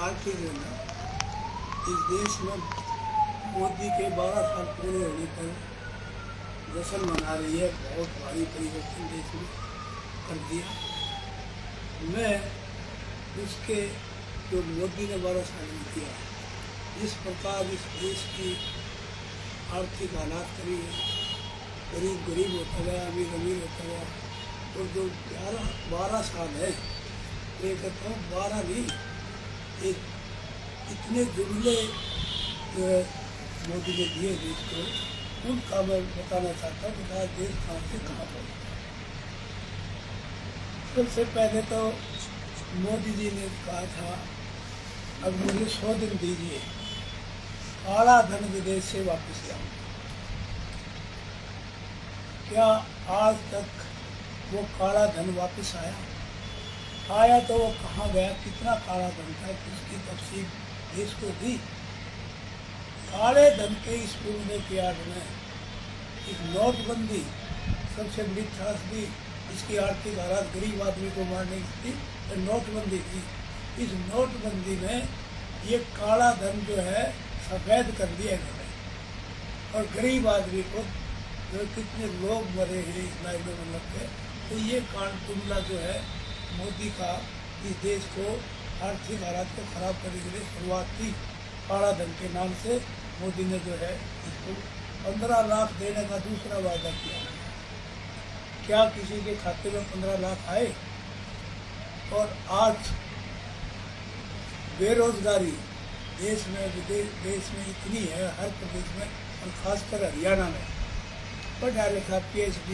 आर्थिक जो है इस देश में मोदी के 12 साल पूरे होने पर जश्न मना रही है। बहुत भारी परिवर्तन देश में कर दिया। मैं उसके जो मोदी ने 12 साल में किया, इस प्रकार इस देश की आर्थिक हालात करी है, गरीब गरीब होता गया, अमीर अमीर होता गया। और जो 12 साल है, मैं कहता हूँ 12 नहीं, एक इतने जुमले जो है मोदी ने दिए देश को, उनका मैं बताना चाहता हूँ कि आज देश कहाँ से कहाँ पहुँच। सबसे पहले तो मोदी जी ने कहा था, अब मुझे 100 दिन दीजिए, काला धन विदेश से वापस लाऊं। क्या आज तक वो काला धन वापस आया? आया तो वो कहाँ गया, कितना काला धन था, किसकी तफसील देश को दी? काले धन के इस पूरे के आड़ में एक नोटबंदी सबसे बड़ी त्रासदी, इसकी आर्थिक हालात गरीब आदमी को मारने की थी, तो नोटबंदी थी। इस नोटबंदी में ये काला धन जो है सफ़ेद कर दिया इन्होंने, और गरीब आदमी को जो कितने लोग मरे हैं इस लाइनों में लग के। तो ये जुमला जो है मोदी का इस देश को आर्थिक हालात को ख़राब करने के लिए शुरुआत की। काला धन के नाम से मोदी ने जो है इसको 15 लाख देने का दूसरा वायदा किया। क्या किसी के खाते में 15 लाख आए? और आज बेरोजगारी देश में देश में इतनी है, हर प्रदेश में, और ख़ासकर हरियाणा में पढ़ा लिखा PhD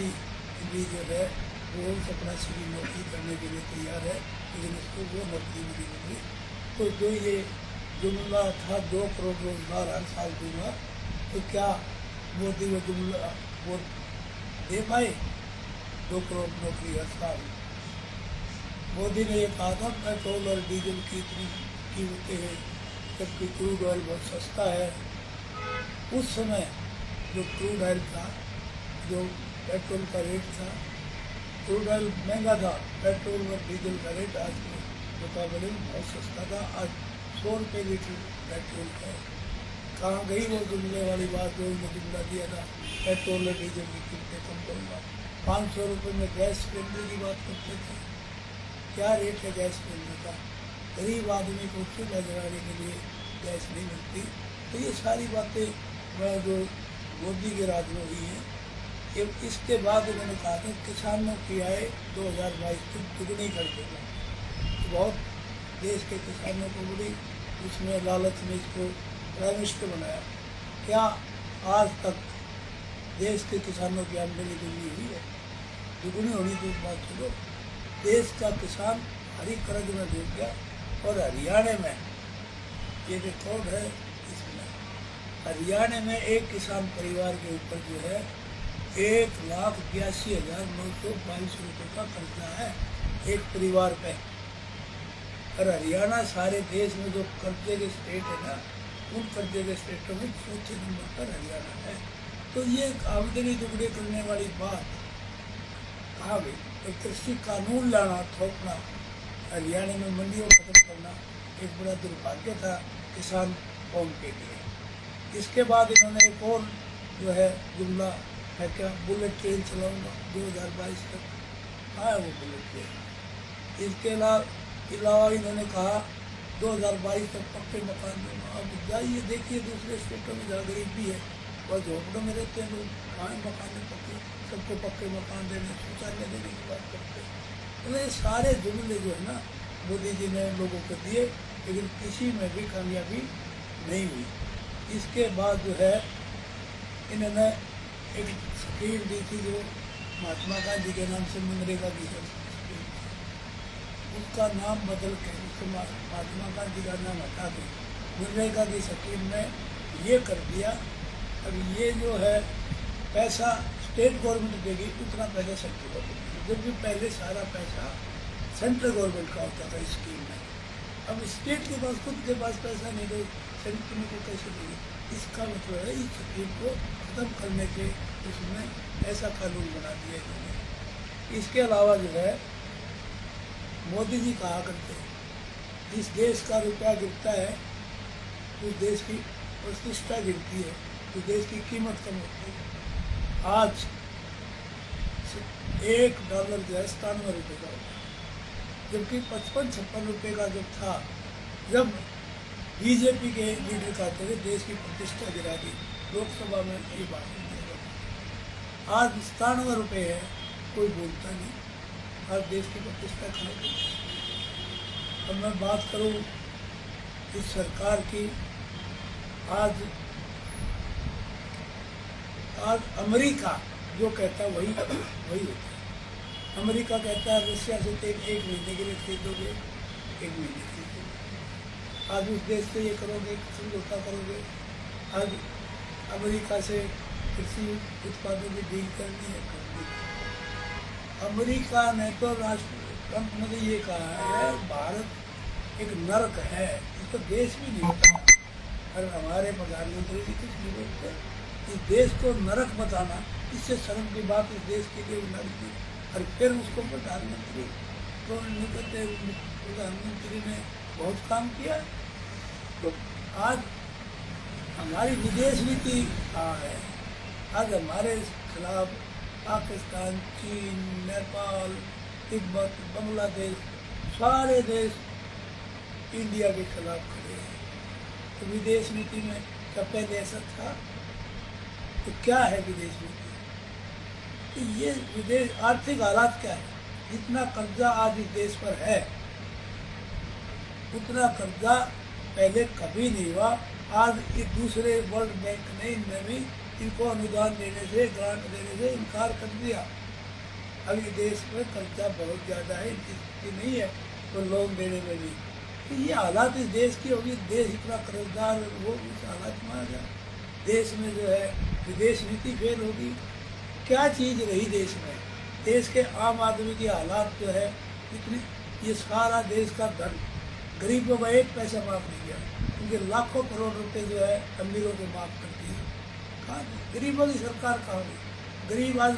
भी जो है वो अपना सीधी नौकरी करने के लिए तैयार है, लेकिन उसको वो नौकरी नहीं मिली। तो जो ये जुमला था 2 करोड़ रोजगार हर साल दूंगा, तो क्या मोदी वो जुमला वो दे पाए? 2 करोड़ नौकरी हर साल। मोदी ने ये कहा था पेट्रोल और डीजल की इतनी कीमतें हैं, जबकि क्रूड ऑयल बहुत सस्ता है। उस समय जो क्रूड ऑयल था, जो पेट्रोल का रेट था, क्रूड ऑयल महंगा था, पेट्रोल और डीजल का रेट आज के मुकाबले में बहुत सस्ता था। आज 100 रुपये लीटर पेट्रोल है। कहाँ गई वो जुमले वाली बात जो उन्होंने जुमला दिया था, पेट्रोल और डीजल की कीमतें कम करूँगा। 500 रुपये में गैस सिलेंडर की बात करते थे। क्या रेट है गैस सिलेंडर का? गरीब आदमी को चूल्हा जलाने के लिए गैस नहीं मिलती। तो ये सारी बातें जो मोदी के राज में हुई हैं। इसके बाद उन्होंने कहा था किसानों की आय 2022 तक दुगनी कर देगा। तो बहुत देश के किसानों को बड़ी उसमें लालच में इसको प्राइम मिनिस्टर बनाया। क्या आज तक देश के किसानों की आमदनी दुगनी हुई है? दुगनी होनी तो बात छोड़ो, देश का किसान हरी कर्ज में डूब गया। और हरियाणा में ये रिकॉर्ड है, इसमें हरियाणा में एक किसान परिवार के ऊपर जो है 1,82,922 रुपये का कर्जा है एक परिवार पे। और हरियाणा सारे देश में जो कर्जे के स्टेट है ना, उन कर्जे के स्टेटों में 4थे नंबर पर हरियाणा है। तो ये आमदनी दुगने करने वाली बात कहाँ गई? तो कृषि कानून लाना, थोपना, हरियाणा में मंडियों खत्म करना एक बड़ा दुर्भाग्य था किसान कौम के लिए। इसके बाद इन्होंने एक और जो है जुमला है, क्या बुलेट ट्रेन चलाऊंगा 2022 तक। आया वो बुलेट ट्रेन। इसके अलावा इन्होंने कहा 2022 तक पक्के मकान दूंगा। अब जाइए देखिए दूसरे स्टेटों में जहाँ गरीबी है, वह झोपड़ों में रहते हैं लोग, कहाँ मकान है पक्के, सबको पक्के मकान देने, शौचालय देने की बात करते हैं। तो ये सारे जुमले जो है ना मोदी जी ने लोगों को दिए, लेकिन किसी में भी कामयाबी नहीं हुई। इसके बाद जो है इन्होंने एक स्कीम दी थी जो महात्मा गांधी के नाम से मनरेगा की है, उसका नाम बदल के उसको महात्मा गांधी का नाम हटा के मनरेगा की स्कीम में ये कर दिया। अब ये जो है पैसा स्टेट गवर्नमेंट देगी, उतना पैसा सेंट्रल गवर्नमेंट देगी, जबकि पहले सारा पैसा सेंट्रल गवर्नमेंट का होता था इस स्कीम में। अब स्टेट के पास खुद के पास पैसा नहीं, तो सेंट्रल को कैसे देगी? इसका मतलब है इस स्कीम को ख़त्म करने के उसमें ऐसा कानून बना दिया इन्होंने। इसके अलावा जो है मोदी जी कहा करते जिस देश का रुपया गिरता है उस देश की प्रतिष्ठा गिरती है, उस देश की कीमत कम होती है। आज $1 जो है 97 रुपये का होता है, जबकि 55-56 रुपये का जब था, जब बीजेपी के लीडर कहते थे देश की प्रतिष्ठा गिरा दी, लोकसभा में ये बात दिया जाता। आज 97 रुपये है, कोई बोलता नहीं, आज देश की प्रतिष्ठा खा गई। अब मैं बात करूं इस सरकार की, आज अमेरिका जो कहता है वही होता है। अमेरिका कहता है रशिया से तेल 1 महीने के लिए खरीदोगे, 1 महीने खरीदोगे। आज उस देश से ये करोगे, समझौता करोगे। आज अमेरिका से कृषि उत्पादों की डील करनी है, अमेरिका ने तो ट्रंप ने तो ये कहा है भारत एक नरक है, इसको देश भी नहीं बताना। और हमारे प्रधानमंत्री जी कुछ नहीं बोलते, इस देश को नरक बताना, इससे शर्म की बात इस देश के लिए नरक थी। और फिर उसको प्रधानमंत्री तो नहीं कहते, प्रधानमंत्री ने बहुत काम किया। तो आज हमारी विदेश नीति कहाँ है? आज हमारे खिलाफ पाकिस्तान, चीन, नेपाल, तिब्बत, बांग्लादेश, सारे देश इंडिया के खिलाफ खड़े हैं। तो विदेश नीति में क्या पहले ऐसा था? तो क्या है विदेश नीति? तो ये विदेश आर्थिक हालात क्या है? जितना कर्जा आज इस देश पर है उतना कर्जा पहले कभी नहीं हुआ। आज एक दूसरे वर्ल्ड बैंक ने इनमें भी इनको अनुदान देने से, ग्रांट देने से इनकार कर दिया। अभी देश में कर्जा बहुत ज़्यादा है, इनकी स्थिति नहीं है तो लोन देने में भी। तो ये हालात इस देश की होगी, देश इतना कर्जदार वो उस हालात में आ गया। देश में जो है विदेश नीति फेल होगी। क्या चीज़ रही देश में? देश के आम आदमी की हालात जो है इतनी, ये सारा देश का धन गरीबों का एक पैसा माफ नहीं किया, क्योंकि लाखों करोड़ रुपए जो है अमीरों को माफ करती है। कहाँ गरीबों की सरकार कहाँ गई? गरीब आज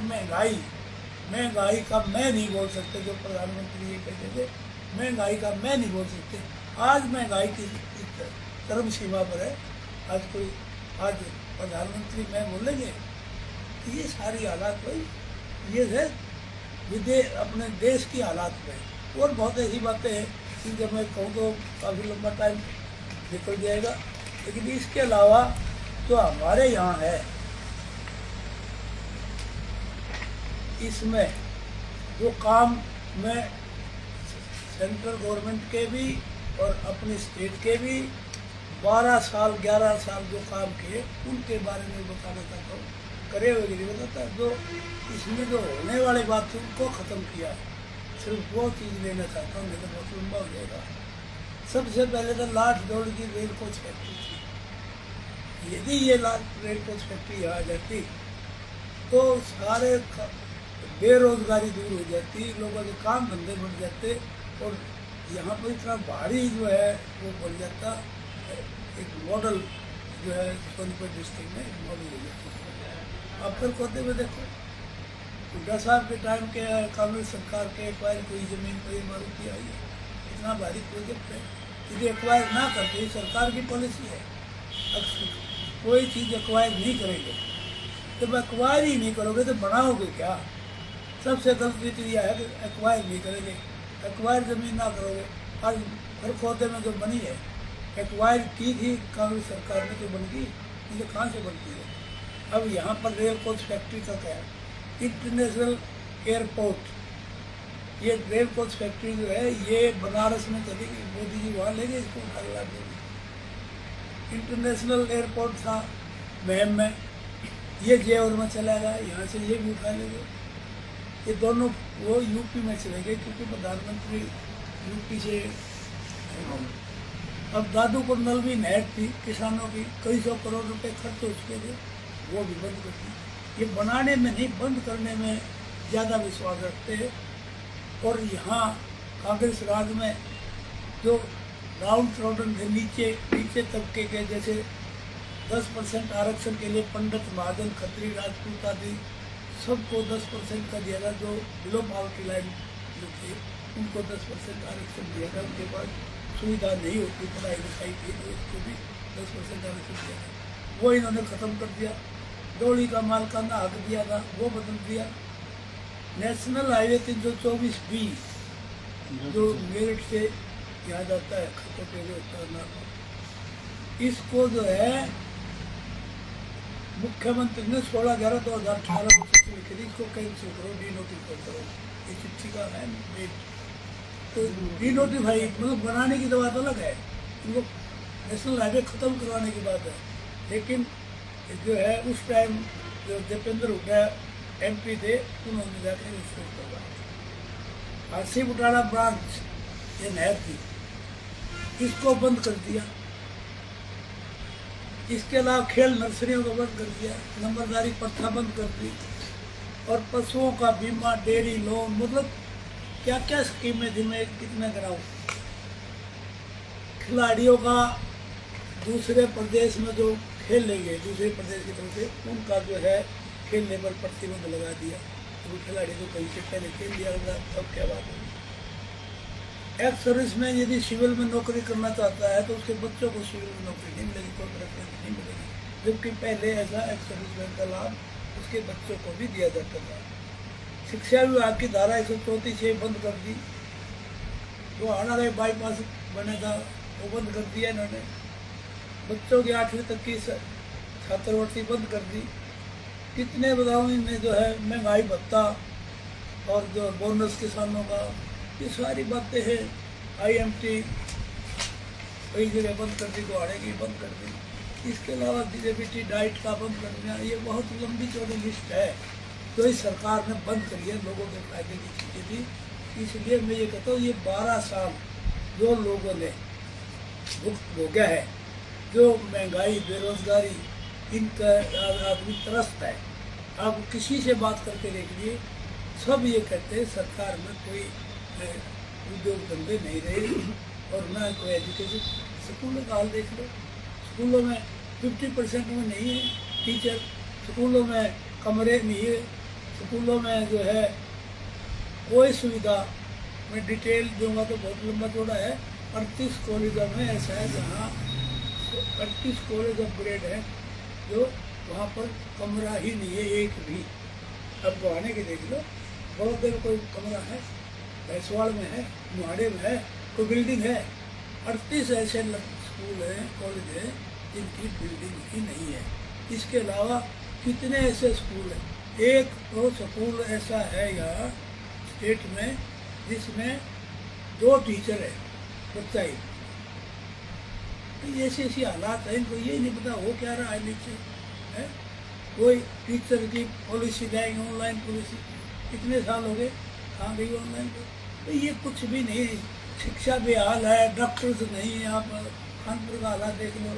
महंगाई का मैं नहीं बोल सकते, जो प्रधानमंत्री ये कहते थे महंगाई का मैं नहीं बोल सकते। आज महंगाई की चरम सीमा पर है। आज प्रधानमंत्री मैं बोलेंगे, ये सारी हालात भाई ये है अपने देश की हालात में। और बहुत ऐसी बातें हैं कि जब मैं कहूँ तो काफ़ी लंबा टाइम निकल जाएगा, लेकिन इसके अलावा तो हमारे यहाँ है, इसमें जो काम में सेंट्रल गवर्नमेंट के भी और अपनी स्टेट के भी 12 साल 11 साल जो काम किए उनके बारे में बताना चाहता हूँ। करे हुए नहीं बताता, जो इसमें जो होने वाली बात थी उनको ख़त्म किया, सिर्फ वो चीज़ लेना चाहता हूँ, नहीं तो बहुत लंबा हो जाएगा। सबसे पहले तो लाठ दौड़ की रेल कोच फैक्ट्री थी। यदि ये रेल कोच फैक्ट्री आ जाती तो सारे बेरोजगारी दूर हो जाती, लोगों के काम धंधे बढ़ जाते और यहाँ पर इतना भारी जो है वो बढ़ जाता। एक मॉडल जो है सोनीपत डिस्ट्रिक्ट में मॉडल हो जाता। अब फिर कोते में देखो 10 साल के टाइम के कांग्रेस सरकार के एक्वायर कोई ज़मीन पर मारुति आई है, इतना भारी प्रोजेक्ट है। यदि एक्वायर ना करते, सरकार की पॉलिसी है कोई चीज़ एक्वायर नहीं करेंगे। जब एक्वायर ही नहीं करोगे तो बनाओगे क्या? सबसे गलत नीति यह है कि एक्वायर नहीं करेंगे, एक्वायर ज़मीन ना करोगे। आज हर खोते में जो बनी है एक्वायर की थी कांग्रेस सरकार में, तो बन गई, ये कहाँ से बनती है? अब यहाँ पर रेल कोच फैक्ट्री का क्या है? इंटरनेशनल एयरपोर्ट, ये रेल कोच फैक्ट्री जो है ये बनारस में चलेगी, मोदी जी वहाँ लेंगे इसको उठा देंगे। इंटरनेशनल एयरपोर्ट था महम में, ये जेवर में चला गया, यहाँ से ये भी उठा लेंगे। ये दोनों वो यूपी में चलेंगे क्योंकि प्रधानमंत्री यूपी से। अब दादूपुर नलवी नहर थी किसानों की, कई 100 करोड़ रुपए खर्च हो चुके थे, वो भी बंद कर दी। ये बनाने में नहीं, बंद करने में ज़्यादा विश्वास रखते हैं। और यहाँ कांग्रेस राज में जो राउंड रोडन के नीचे तबके के, जैसे 10% आरक्षण के लिए पंडित, महाजन, खत्री, राजपूत आदि सबको 10% का दिया था। जो बिलो पॉवर्टी लाइन जो थे उनको 10% आरक्षण दिया था। उनके पास सुविधा नहीं होती पढ़ाई लिखाई की, तो उसको भी 10% आरक्षण दिया था, वो इन्होंने ख़त्म कर दिया। दौड़ी का मालकाना हक दिया था, वो बदल दिया। नेशनल हाईवे 324B जो मेरठ से यहाँ जाता है खतोटे से, इसको जो है मुख्यमंत्री ने 16/11/2018 को चिट्ठी लिखी थी, इसको कैंसिल करो, डीनोटिफाई करो। ये चिट्ठी का है डेट। तो डीनोटिफाई मतलब बनाने की तो बात अलग है, इनको नेशनल हाईवे ख़त्म करवाने की बात है। लेकिन जो है उस टाइम जो दीपेंद्र हुड्डा MP थे, उन्होंने जाकर इसको करवाया। आसिफ उटाड़ा ब्रांच ये नहर थी, इसको बंद कर दिया। इसके अलावा खेल नर्सरियों को बंद कर दिया, नंबरदारी प्रथा बंद कर दी, और पशुओं का बीमा, डेयरी लोन, मतलब क्या क्या स्कीमें थी, मैं कितना कराऊँ। खिलाड़ियों का दूसरे प्रदेश में जो खेलने गए दूसरे प्रदेश की तरफ से, उनका जो है खेलने पर प्रतिबंध लगा दिया। तो खिलाड़ी तो कहीं से पहले खेल लिया होगा, अब क्या बात है। एक्स सर्विस में यदि सिविल में नौकरी करना चाहता है तो उसके बच्चों को सिविल में नौकरी नहीं मिलेगी, कोई प्रेफरेंस नहीं मिलेगी, जबकि पहले ऐसा एक्स सर्विस मैन का लाभ उसके बच्चों को भी दिया जाता था। शिक्षा विभाग की धारा 134 बंद कर दी। जो हाड़ा बाईपास बना था वो बंद कर दिया इन्होंने। बच्चों की 8वीं तक की छात्रवृत्ति बंद कर दी। कितने बताऊँ, इनने जो है महंगाई भत्ता और जो बोनस किसानों का, ये सारी बातें हैं। IMT कई जगह बंद कर दी, गुहाड़े की बंद कर दी। इसके अलावा DBT डाइट का बंद कर दिया। ये बहुत लंबी चौड़ी लिस्ट है जो इस सरकार ने बंद करी है, लोगों के फायदे की चीज़ें थी। इसलिए मैं ये कहता हूँ, ये 12 साल जो लोगों ने भुगत भोगा है, जो महंगाई, बेरोजगारी, इनका आदमी त्रस्त है। आप किसी से बात करके देखिए, सब ये कहते हैं सरकार में कोई उद्योग धंधे नहीं रहे और ना कोई एजुकेशन। स्कूलों का हाल देख लो, स्कूलों में 50% में नहीं है टीचर, स्कूलों में कमरे नहीं है, स्कूलों में जो है कोई सुविधा। मैं डिटेल दूंगा तो बहुत लंबा चौड़ा है। 38 कॉलेजों में ऐसा है जहाँ 38 कॉलेज अपग्रेड है जो वहाँ पर कमरा ही नहीं है एक भी। अब गुहाने के देख लो, बड़ौदे में कोई कमरा है, भैंसवाड़ में है, मुहाड़े में है, कोई बिल्डिंग है। 38 ऐसे स्कूल हैं, कॉलेज हैं जिनकी बिल्डिंग ही नहीं है। इसके अलावा कितने ऐसे स्कूल हैं, एक तो स्कूल ऐसा है यहाँ स्टेट में जिसमें 2 टीचर है बच्चा ही। तो ऐसी ऐसी हालात है, इनको ये नहीं पता हो क्या रहा है नीचे है। कोई टीचर की पॉलिसी लाएंगे, ऑनलाइन पॉलिसी, कितने साल हो गए, कहाँ गई ऑनलाइन पर। तो ये कुछ भी नहीं। शिक्षा बेहाल है, डॉक्टर्स नहीं है यहाँ पर, कानपुर का हालात देख लो,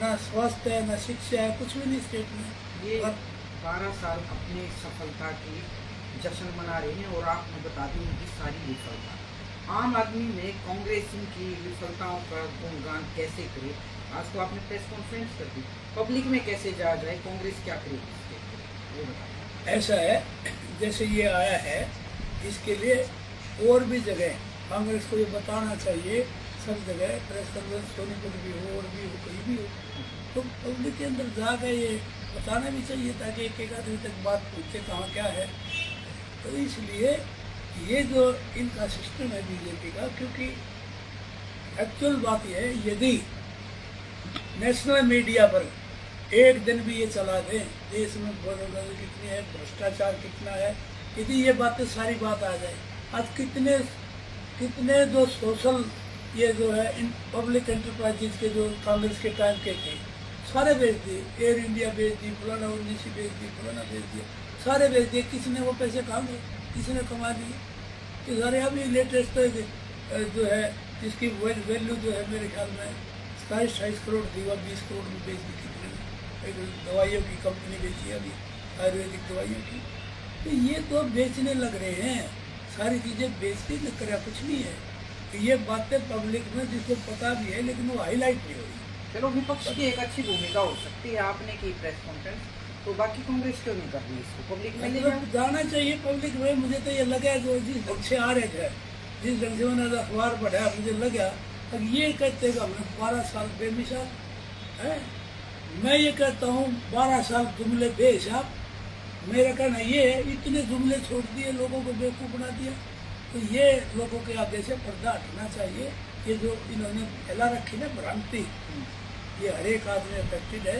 ना स्वास्थ्य है ना शिक्षा है, कुछ भी नहीं स्टेट में। ये 12 साल अपनी सफलता की जश्न मना रहे हैं और आपने बता दी उनकी सारी विफलता। आम आदमी में कांग्रेस की विफलताओं का गुणगान कैसे करे? आज तो आपने प्रेस कॉन्फ्रेंस कर दी, पब्लिक में कैसे जाया जाए, कांग्रेस क्या करेगी वो बताइए। ऐसा है, जैसे ये आया है, इसके लिए और भी जगह कांग्रेस को ये बताना चाहिए, सब जगह प्रेस कॉन्फ्रेंस सोनीपत भी हो और भी हो, कहीं भी हो, तो पब्लिक के अंदर जाकर ये बताना भी चाहिए ताकि एक आदमी तक बात पूछे कहाँ क्या है। तो इसलिए ये जो इनका सिस्टम है बीजेपी का, क्योंकि एक्चुअल बात यह है, यदि नेशनल मीडिया पर एक दिन भी ये चला दें देश में बेरोजगारी कितनी है, भ्रष्टाचार कितना है, यदि ये बातें सारी बात आ जाए, आज कितने जो सोशल ये जो है इन पब्लिक एंटरप्राइजेज के जो कांग्रेस के टाइम के थे, सारे बेच दिए। एयर इंडिया बेच दी, फलाना उन्नीसी बेच दी, फलाना बेच दिया, सारे बेच दिए। किसने वो पैसे कहाँ गए, किसने कमा दिए? तो सारे अभी लेटेस्ट जो है जिसकी वैल्यू जो है मेरे ख्याल में 27 करोड़ थी, वह 20 करोड़ में बेच दी। कितने एक दवाइयों की कंपनी बेची अभी, आयुर्वेदिक दवाइयों की। तो ये तो बेचने लग रहे हैं, सारी चीज़ें बेचते न करे, कुछ नहीं है। तो ये बातें पब्लिक में जिसको पता भी है लेकिन वो हाईलाइट नहीं हो रही। चलो, विपक्ष की एक अच्छी भूमिका हो सकती है, आपने की प्रेस कॉन्फ्रेंस, तो बाकी कांग्रेस क्यों नहीं कर रही इसको? पब्लिक में ले जाना चाहिए पब्लिक में। मुझे तो ये लगा जो जिस ढंग से आ रहे थे, जिस ढंग से मैंने अखबार पढ़ा, मुझे लगा अब ये कहते हैं कि हमने 12 साल बेमिसाल है। मैं ये कहता हूँ 12 साल जुमले बेहिसाब। मेरा कहना ये है, इतने जुमले छोड़ दिए, लोगों को बेवकूफ़ बना दिया। तो ये लोगों के आगे से पर्दा हटना चाहिए। ये जो इन्होंने फैला रखी ना भ्रांति, ये हर एक आदमी अफेक्टेड है,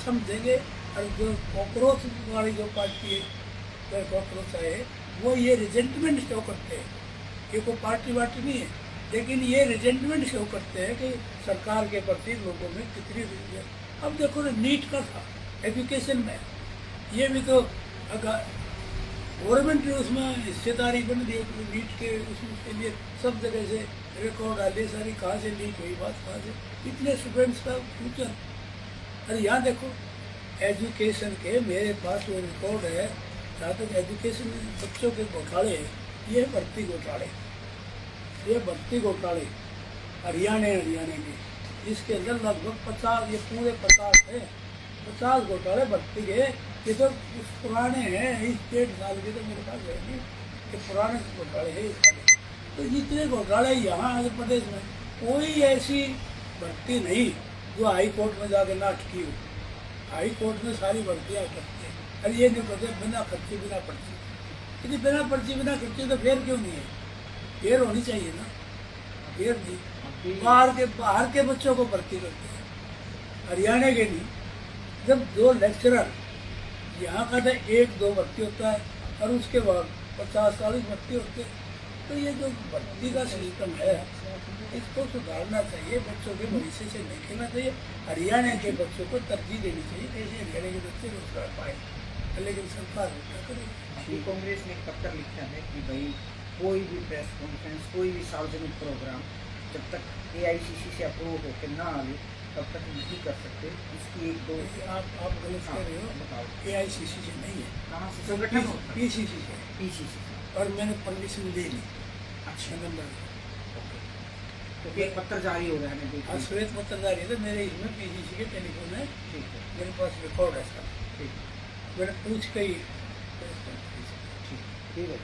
समझेंगे। और जो कॉकरोच वाली जो पार्टी है, कॉकरोच है, वो ये रिजेंटमेंट शो करते हैं। ये कोई पार्टी वार्टी नहीं है, लेकिन ये रिजेंटमेंट शो करते हैं कि सरकार के प्रति लोगों में कितनी रुचि है। अब देखो ना, नीट का था एजुकेशन में, ये भी तो अगर गवर्नमेंट ने उसमें हिस्सेदारी बन दी नीट के, उसके लिए सब जगह से रिकॉर्ड डाले सारी, कहाँ से लीक हुई बात, कहाँ से इतने स्टूडेंट्स का फ्यूचर। अरे यहाँ देखो एजुकेशन के, मेरे पास वो रिकॉर्ड है, जहाँ तक एजुकेशन बच्चों के घोटाले हैं, ये भर्ती घोटाले, ये भर्ती घोटाले हरियाणा के, जिसके अंदर लगभग 50, ये पूरे 50 है, 50 घोटाले भर्ती के। ये तो पुराने हैं, इस 1.5 साल के तो मेरे पास है नहीं, ये पुराने घोटाले हैं इस सारे। तो जितने घोटाले यहाँ आंध्र प्रदेश में, कोई ऐसी भर्ती नहीं जो हाई कोर्ट में जाकर ना अटकी हो। हाई कोर्ट में सारी भर्तियाँ करते हैं। अरे ये नहीं करते बिना खर्चे बिना पर्ची, यदि बिना पर्ची बिना खर्चे तो फेर क्यों नहीं है? फेर होनी चाहिए ना, फेर नहीं। बाहर के बच्चों को भर्ती करते हैं, हरियाणा के नहीं। जब 2 लेक्चरर यहाँ का तो 1-2 भर्ती होता है, और उसके बाद 50-40 भर्ती होते हैं। तो ये जो भर्ती का सिस्टम है, इसको सुधारना चाहिए, बच्चों के भविष्य से नहीं खेलना चाहिए। हरियाणा के बच्चों को तरजीह देनी चाहिए, कैसे हरियाणा के बच्चे रोजगार पाए, लेकिन सरकार क्या करे। कांग्रेस ने एक पत्र लिखा है कि भाई कोई भी प्रेस कॉन्फ्रेंस, कोई भी सार्वजनिक प्रोग्राम जब तक AICC से अप्रूव होकर ना आए तब तक नहीं कर सकते। इसकी 1-2 आप गलत कह रहे हो, बताओ। AICC से नहीं है, कहाँ से संगठन होता है? PCC से, PCC से। और मैंने परमिशन ले ली। अच्छा नंबर तो एक पत्र जारी हो रहा है, हाँ, श्वेत पत्र जारी है। तो मेरे इसमें PCC के टेलीफोन है, ठीक है, मेरे पास रिकॉर्ड है सर, ठीक है, मैंने पूछ के ही ठीक है।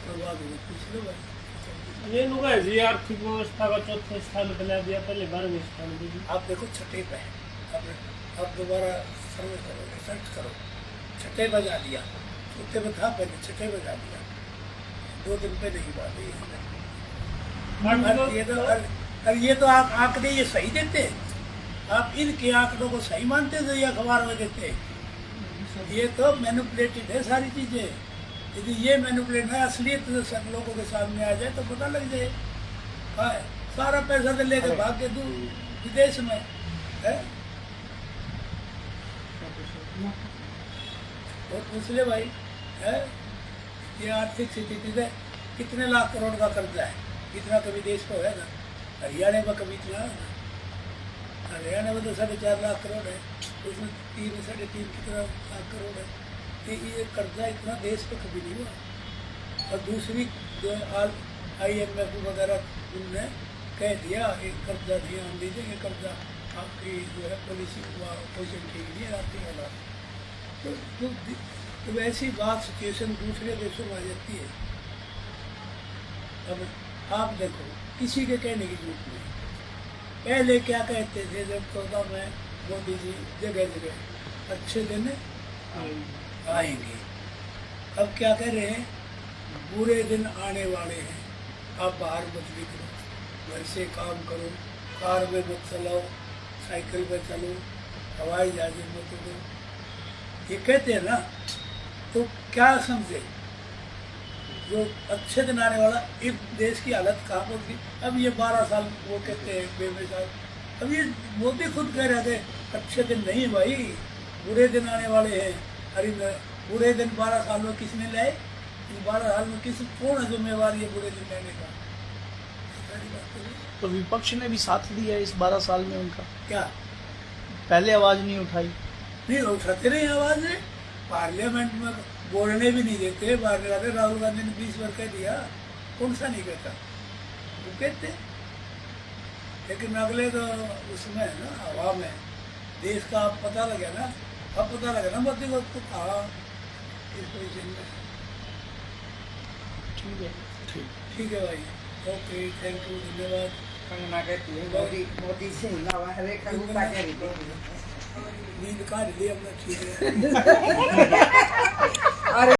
करवा दूंगा, पूछ लो भाई। ये लोग है जी आर्थिक व्यवस्था का 4थे स्थान बना दिया, पहले 12वें स्थान पे जी। आप देखो 6ठे पे है, अब दोबारा सर्वे करो, रिसर्च करो, 6ठे पे जा दिया, 4थे पे था पहले, 6ठे पे जा दिया। 2 दिन पे नहीं बात है ये तो। और ये तो आप आंकड़े ये सही देते, आप इनके आंकड़ों को सही मानते जो ये अखबार में देते। ये तो मैनिपुलेटेड है सारी चीजें। यदि ये मैनिपुलेट है, असलियत तो सब लोगों के सामने आ जाए तो पता लग जाए। हाँ, सारा पैसा तो लेके भाग के दूर विदेश में है। और पूछ ले भाई है, ये आर्थिक स्थिति से कितने लाख करोड़ का कर्जा है, इतना कभी देश को है ना। हरियाणा में कभी इतना है ना, हरियाणा में तो 4.5 लाख करोड़ है, उसमें 3-3.5 कितना लाख करोड़ है। ये कर्जा इतना देश पे कभी नहीं हुआ। और दूसरी जो IMF वगैरह उनने कह दिया एक कर्जा नहीं हम दे देंगे, कर्जा आपकी जो है पॉलिसी पोजिशन ठीक नहीं है आपकी हालात। तो वैसी बात सिचुएशन दूसरे देशों में आ जाती है। अब आप देखो, किसी के कहने की जरूरत नहीं। पहले क्या कहते थे जब 14 में मोदी जी जगह जगह अच्छे दिन आएंगे, अब क्या कह रहे हैं, बुरे दिन आने वाले हैं, आप बाहर मत निकलो, घर से काम करो, कार में मत चलाओ, साइकिल में चलो, हवाई जहाज में मत उड़ो, ये कहते हैं ना। तो क्या समझे, जो अच्छे दिन आने वाला, इस देश की हालत कहाँ पहुँच गई। अब ये 12 साल वो कहते हैं बेमिसाल, अब ये मोदी खुद कह रहे थे अच्छे दिन नहीं भाई, बुरे दिन आने वाले हैं। अरे बुरे दिन 12 साल में किसने लाए, इन 12 साल में कौन है जिम्मेवार ये बुरे दिन लाने का? तो विपक्ष ने भी साथ दिया इस 12 साल में उनका, क्या पहले आवाज नहीं उठाई? नहीं उठाते नहीं आवाज, पार्लियामेंट में बोलने भी नहीं देते। राहुल गांधी ने 20 बार कह दिया, कौन सा नहीं कहता, वो कहते। लेकिन अगले तो उसमें है ना, हवा में देश का अब पता लगे ना, अब पता लगे ना मोदी को कहा इस पोजिशन में। ठीक है। ठीक है भाई, ओके, थैंक यू, धन्यवाद। कंगना कहती है मोदी मोदी से हिला हुआ है, कंगना कह रही थी नींद काट ली हमने, ठीक है।